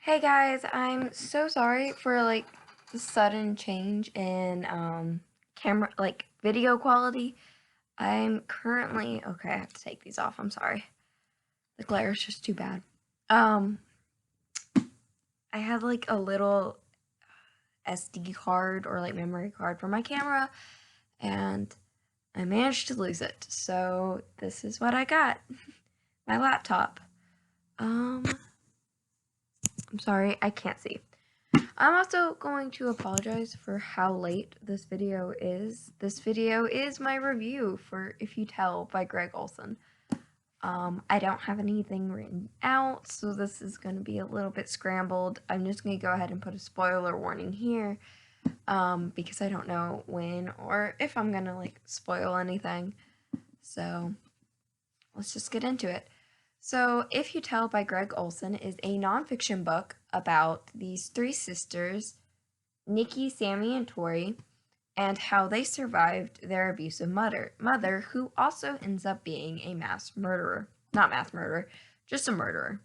Hey guys, I'm so sorry for the sudden change in camera video quality. I'm currently okay, I have to take these off. I'm sorry. The glare is just too bad. Um I had a little SD card or memory card for my camera and I managed to lose it. So this is what I got. My laptop. I'm sorry, I can't see. I'm also going to apologize for how late this video is. This video is my review for If You Tell by Gregg Olsen. I don't have anything written out, so this is going to be a little bit scrambled. I'm just going to go ahead and put a spoiler warning here, because I don't know when or if I'm going to spoil anything. So let's just get into it. So, If You Tell by Gregg Olsen is a nonfiction book about these three sisters, Nikki, Sammy, and Tori, and how they survived their abusive mother, who also ends up being a mass murderer. Not mass murderer, just a murderer.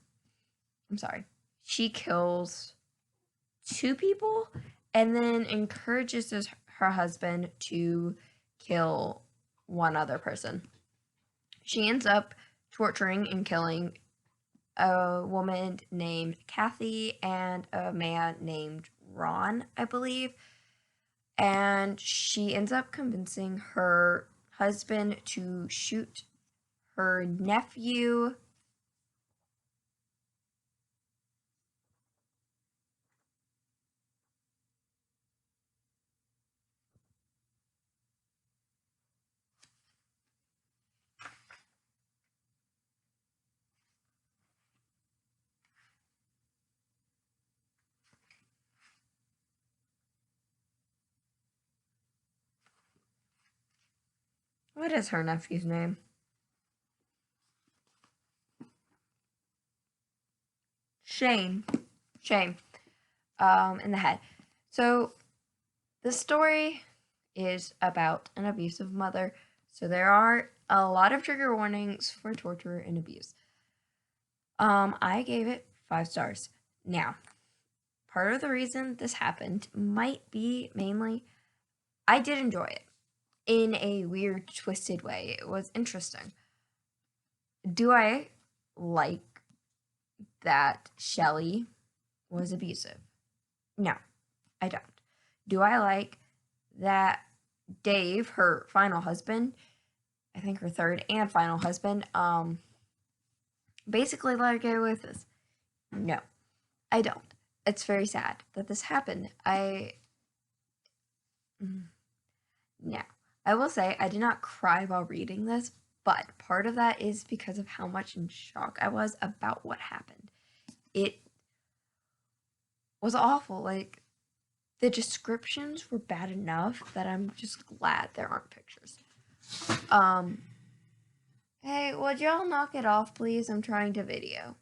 I'm sorry. She kills two people and then encourages her husband to kill one other person. She ends up torturing and killing a woman named Kathy and a man named Ron, I believe. And she ends up convincing her husband to shoot her nephew. What is her nephew's name? Shane. Shane. In the head. So the story is about an abusive mother. So there are a lot of trigger warnings for torture and abuse. I gave it 5 stars. Now, part of the reason this happened might be mainly I did enjoy it in a weird, twisted way. It was interesting. Do I like that Shelley was abusive? No, I don't. Do I like that Dave, her final husband, I think her third and final husband, basically let her get away with this? No, I don't. It's very sad that this happened. No. I will say I did not cry while reading this, but part of that is because of how much in shock I was about what happened. It was awful. The descriptions were bad enough that I'm just glad there aren't pictures. Hey, would y'all knock it off, please? I'm trying to video.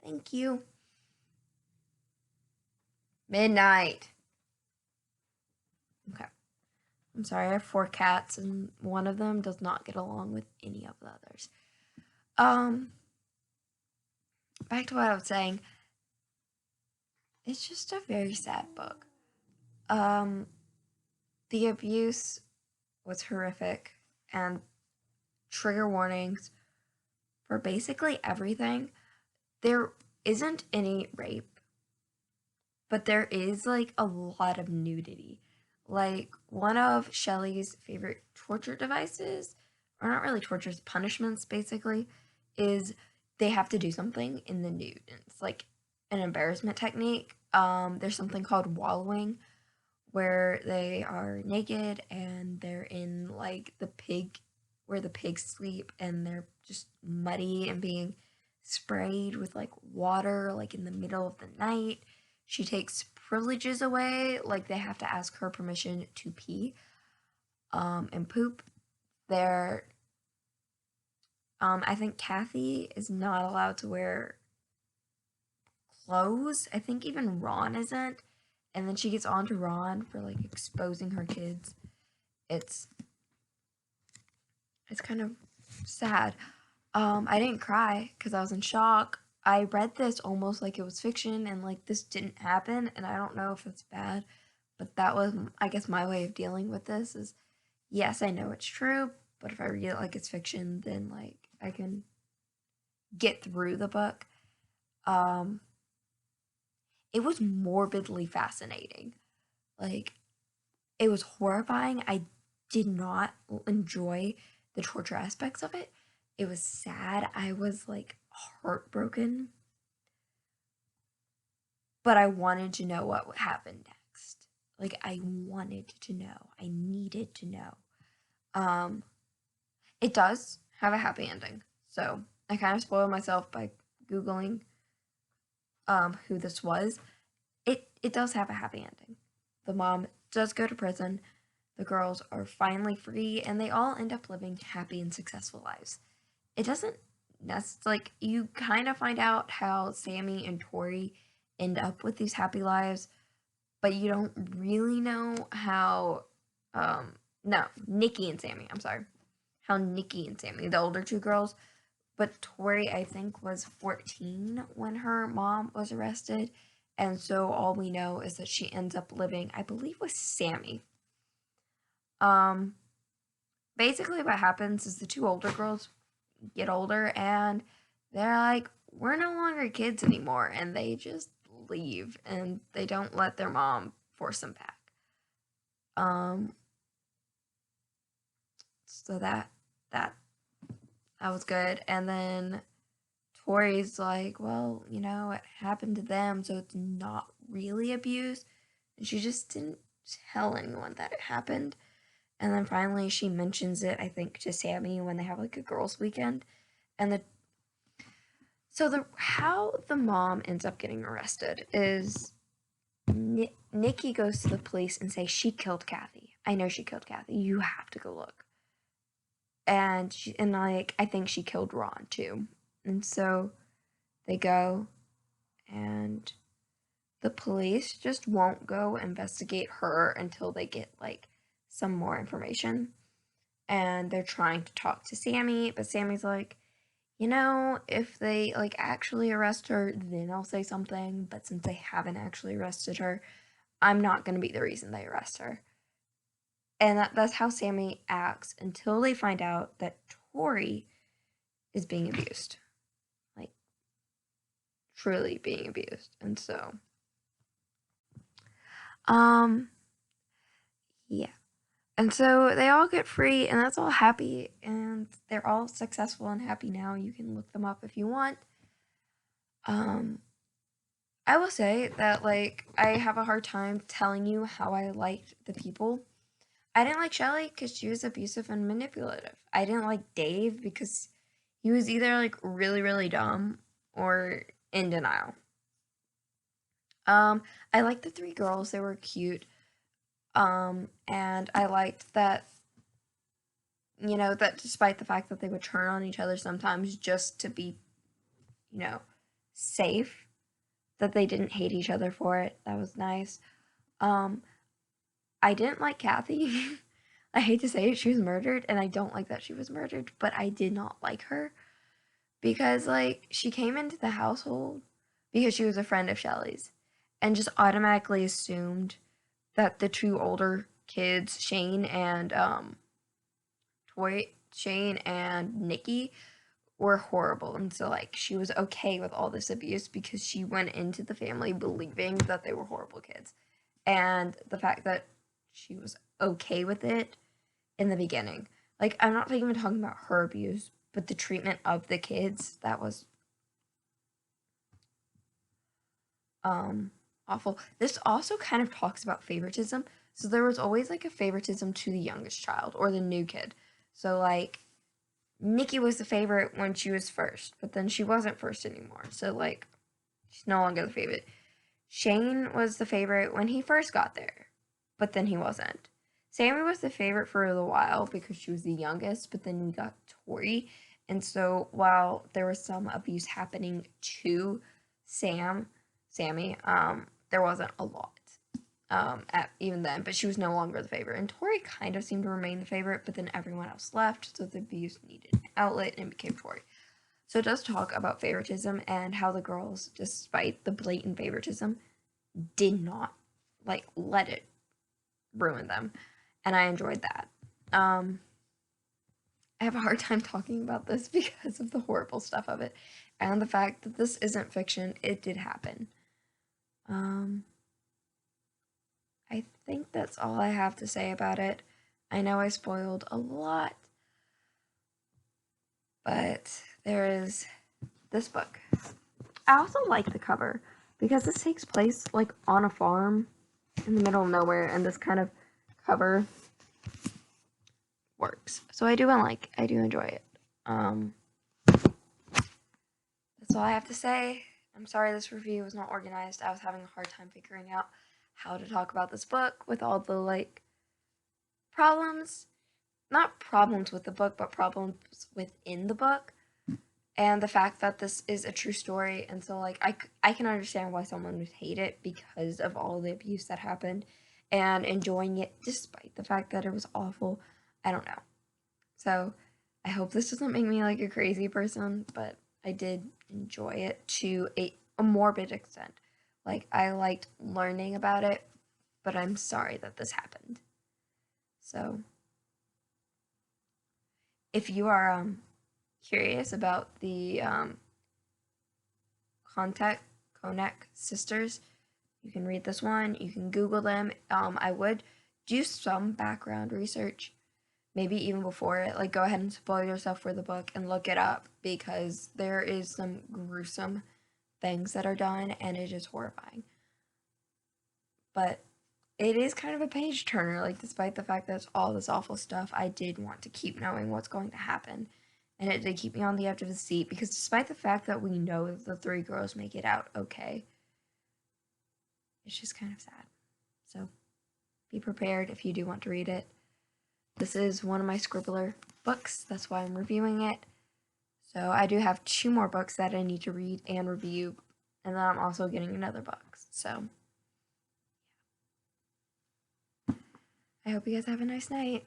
Thank you. Midnight. Okay. I'm sorry, I have 4 cats, and one of them does not get along with any of the others. Back to what I was saying. It's just a very sad book. The abuse was horrific, and trigger warnings for basically everything. There isn't any rape, but there is a lot of nudity. One of Shelley's favorite torture devices, or not really tortures, punishments basically, is they have to do something in the nude. It's an embarrassment technique. There's something called wallowing, where they are naked and they're in the pig, where the pigs sleep, and they're just muddy and being sprayed with water in the middle of the night. She takes privileges away, they have to ask her permission to pee and poop. I think Kathy is not allowed to wear clothes. I think even Ron isn't. And then she gets on to Ron for exposing her kids. It's kind of sad. I didn't cry because I was in shock, I read this almost like it was fiction and like this didn't happen, and I don't know if it's bad, but that was, I guess, my way of dealing with this is, yes, I know it's true, but if I read it like it's fiction, then like I can get through the book. It was morbidly fascinating. Like, it was horrifying. I did not enjoy the torture aspects of it. It was sad. I was like heartbroken. But I wanted to know what would happen next. Like, I wanted to know. I needed to know. It does have a happy ending. So I kind of spoiled myself by Googling who this was. It does have a happy ending. The mom does go to prison. The girls are finally free, and they all end up living happy and successful lives. It doesn't like, you kind of find out how Sammy and Tori end up with these happy lives, but you don't really know how, no, Nikki and Sammy, I'm sorry, how Nikki and Sammy, the older two girls, but Tori, I think, was 14 when her mom was arrested, and so all we know is that she ends up living, I believe, with Sammy. Basically what happens is the two older girls get older, and they're like, we're no longer kids anymore, and they just leave, and they don't let their mom force them back. So that was good. And then Tori's like, well, you know, it happened to them, so it's not really abuse. And she just didn't tell anyone that it happened. And then finally she mentions it, I think, to Sammy when they have like a girls' weekend. And how the mom ends up getting arrested is Nikki goes to the police and says, she killed Kathy. I know she killed Kathy. You have to go look. And I think she killed Ron too. And so they go, and the police just won't go investigate her until they get like some more information. And they're trying to talk to Sammy, but Sammy's like, you know, if they like actually arrest her, then I'll say something, but since they haven't actually arrested her, I'm not going to be the reason they arrest her. And that's how Sammy acts until they find out that Tori is being abused. Like, truly being abused. And so, yeah. And so they all get free, and that's all happy, and they're all successful and happy now. You can look them up if you want. I will say that, like, I have a hard time telling you how I liked the people. I didn't like Shelly because she was abusive and manipulative. I didn't like Dave because he was either, like, really, really dumb or in denial. I liked the three girls. They were cute. And I liked that, you know, that despite the fact that they would turn on each other sometimes just to be, you know, safe, that they didn't hate each other for it. That was nice. I didn't like Kathy. I hate to say it, she was murdered, and I don't like that she was murdered, but I did not like her because, like, she came into the household because she was a friend of Shelly's and just automatically assumed that the two older kids, Shane and Nikki, were horrible, and so like she was okay with all this abuse because she went into the family believing that they were horrible kids. And the fact that she was okay with it in the beginning, like, I'm not even talking about her abuse, but the treatment of the kids, that was awful. This also kind of talks about favoritism. So there was always like a favoritism to the youngest child or the new kid. So like Nikki was the favorite when she was first, but then she wasn't first anymore. So like she's no longer the favorite. Shane was the favorite when he first got there, but then he wasn't. Sammy was the favorite for a while because she was the youngest, but then we got Tori. And so while there was some abuse happening to Sammy, there wasn't a lot even then, but she was no longer the favorite. And Tori kind of seemed to remain the favorite, but then everyone else left, so the abuse needed an outlet and it became Tori. So it does talk about favoritism and how the girls, despite the blatant favoritism, did not like let it ruin them, and I enjoyed that. I have a hard time talking about this because of the horrible stuff of it and the fact that this isn't fiction. It did happen. I think that's all I have to say about it. I know I spoiled a lot, but there is this book. I also like the cover because this takes place like on a farm in the middle of nowhere, and this kind of cover works. So I do enjoy it. That's all I have to say. I'm sorry this review was not organized. I was having a hard time figuring out how to talk about this book with all the like problems, not problems with the book, but problems within the book, and the fact that this is a true story. And so like I can understand why someone would hate it because of all the abuse that happened, and enjoying it despite the fact that it was awful. I don't know. So I hope this doesn't make me like a crazy person, but I did enjoy it to a morbid extent. Like, I liked learning about it, but I'm sorry that this happened. So if you are curious about the Konek sisters, you can read this one. You can Google them. I would do some background research, maybe even before it. Like, go ahead and spoil yourself for the book and look it up, because there is some gruesome things that are done, and it is horrifying. But it is kind of a page turner. Like, despite the fact that it's all this awful stuff, I did want to keep knowing what's going to happen. And it did keep me on the edge of the seat, because despite the fact that we know that the three girls make it out okay, it's just kind of sad. So be prepared if you do want to read it. This is one of my Scribbler books. That's why I'm reviewing it. So I do have 2 more books that I need to read and review. And then I'm also getting another book. So I hope you guys have a nice night.